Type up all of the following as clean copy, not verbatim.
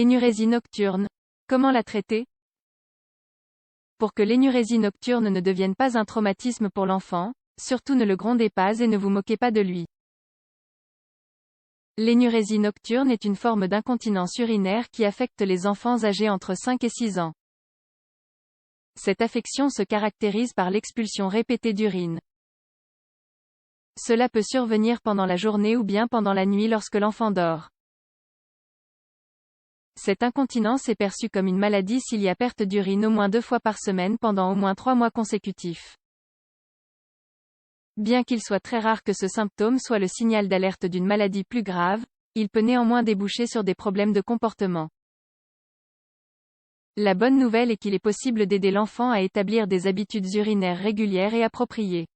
Énurésie nocturne. Comment la traiter? Pour que l'énurésie nocturne ne devienne pas un traumatisme pour l'enfant, surtout ne le grondez pas et ne vous moquez pas de lui. L'énurésie nocturne est une forme d'incontinence urinaire qui affecte les enfants âgés entre 5 et 6 ans. Cette affection se caractérise par l'expulsion répétée d'urine. Cela peut survenir pendant la journée ou bien pendant la nuit lorsque l'enfant dort. Cette incontinence est perçue comme une maladie s'il y a perte d'urine au moins 2 fois par semaine pendant au moins 3 mois consécutifs. Bien qu'il soit très rare que ce symptôme soit le signal d'alerte d'une maladie plus grave, il peut néanmoins déboucher sur des problèmes de comportement. La bonne nouvelle est qu'il est possible d'aider l'enfant à établir des habitudes urinaires régulières et appropriées.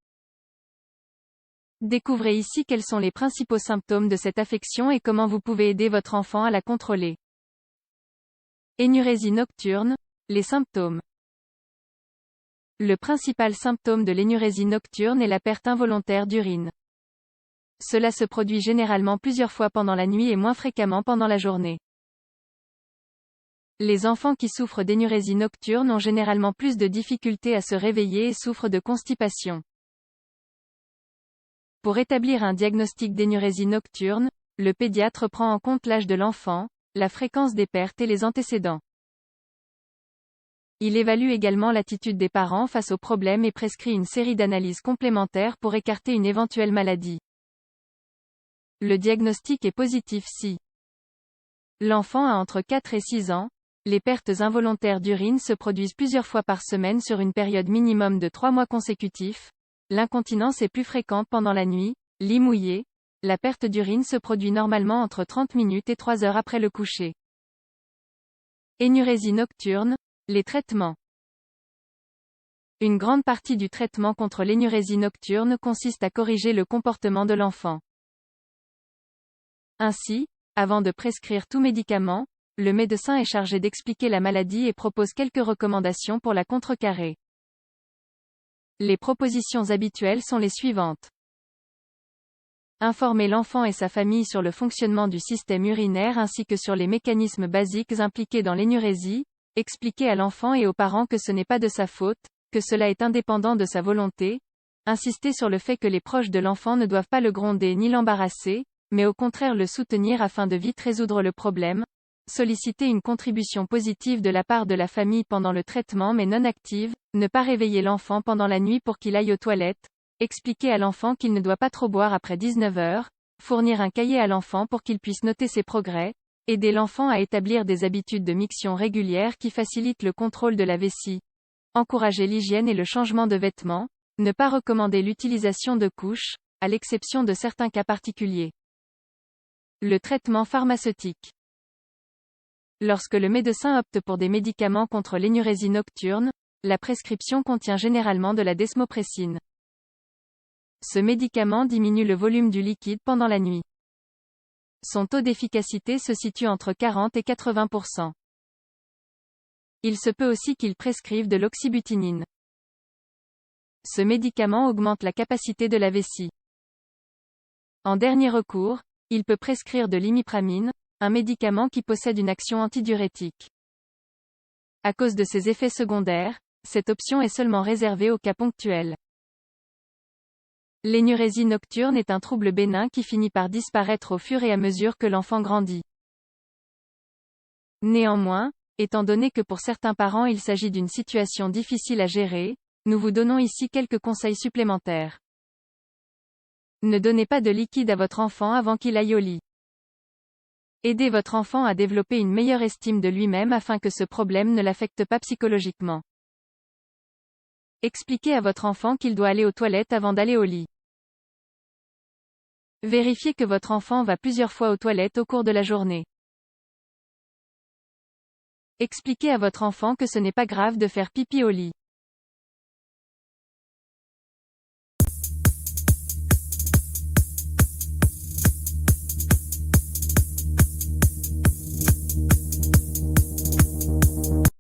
Découvrez ici quels sont les principaux symptômes de cette affection et comment vous pouvez aider votre enfant à la contrôler. Énurésie nocturne, les symptômes. Le principal symptôme de l'énurésie nocturne est la perte involontaire d'urine. Cela se produit généralement plusieurs fois pendant la nuit et moins fréquemment pendant la journée. Les enfants qui souffrent d'énurésie nocturne ont généralement plus de difficultés à se réveiller et souffrent de constipation. Pour établir un diagnostic d'énurésie nocturne, le pédiatre prend en compte l'âge de l'enfant, la fréquence des pertes et les antécédents. Il évalue également l'attitude des parents face au problème et prescrit une série d'analyses complémentaires pour écarter une éventuelle maladie. Le diagnostic est positif si l'enfant a entre 4 et 6 ans, les pertes involontaires d'urine se produisent plusieurs fois par semaine sur une période minimum de 3 mois consécutifs, l'incontinence est plus fréquente pendant la nuit, lit mouillé, la perte d'urine se produit normalement entre 30 minutes et 3 heures après le coucher. Énurésie nocturne, les traitements. Une grande partie du traitement contre l'énurésie nocturne consiste à corriger le comportement de l'enfant. Ainsi, avant de prescrire tout médicament, le médecin est chargé d'expliquer la maladie et propose quelques recommandations pour la contrecarrer. Les propositions habituelles sont les suivantes. Informer l'enfant et sa famille sur le fonctionnement du système urinaire ainsi que sur les mécanismes basiques impliqués dans l'énurésie, expliquer à l'enfant et aux parents que ce n'est pas de sa faute, que cela est indépendant de sa volonté, insister sur le fait que les proches de l'enfant ne doivent pas le gronder ni l'embarrasser, mais au contraire le soutenir afin de vite résoudre le problème, solliciter une contribution positive de la part de la famille pendant le traitement mais non active, ne pas réveiller l'enfant pendant la nuit pour qu'il aille aux toilettes, expliquer à l'enfant qu'il ne doit pas trop boire après 19 heures, fournir un cahier à l'enfant pour qu'il puisse noter ses progrès, aider l'enfant à établir des habitudes de miction régulières qui facilitent le contrôle de la vessie, encourager l'hygiène et le changement de vêtements, ne pas recommander l'utilisation de couches, à l'exception de certains cas particuliers. Le traitement pharmaceutique. Lorsque le médecin opte pour des médicaments contre l'énurésie nocturne, la prescription contient généralement de la desmopressine. Ce médicament diminue le volume du liquide pendant la nuit. Son taux d'efficacité se situe entre 40 et 80%. Il se peut aussi qu'il prescrive de l'oxybutinine. Ce médicament augmente la capacité de la vessie. En dernier recours, il peut prescrire de l'imipramine, un médicament qui possède une action antidiurétique. À cause de ses effets secondaires, cette option est seulement réservée aux cas ponctuels. L'énurésie nocturne est un trouble bénin qui finit par disparaître au fur et à mesure que l'enfant grandit. Néanmoins, étant donné que pour certains parents il s'agit d'une situation difficile à gérer, nous vous donnons ici quelques conseils supplémentaires. Ne donnez pas de liquide à votre enfant avant qu'il aille au lit. Aidez votre enfant à développer une meilleure estime de lui-même afin que ce problème ne l'affecte pas psychologiquement. Expliquez à votre enfant qu'il doit aller aux toilettes avant d'aller au lit. Vérifiez que votre enfant va plusieurs fois aux toilettes au cours de la journée. Expliquez à votre enfant que ce n'est pas grave de faire pipi au lit.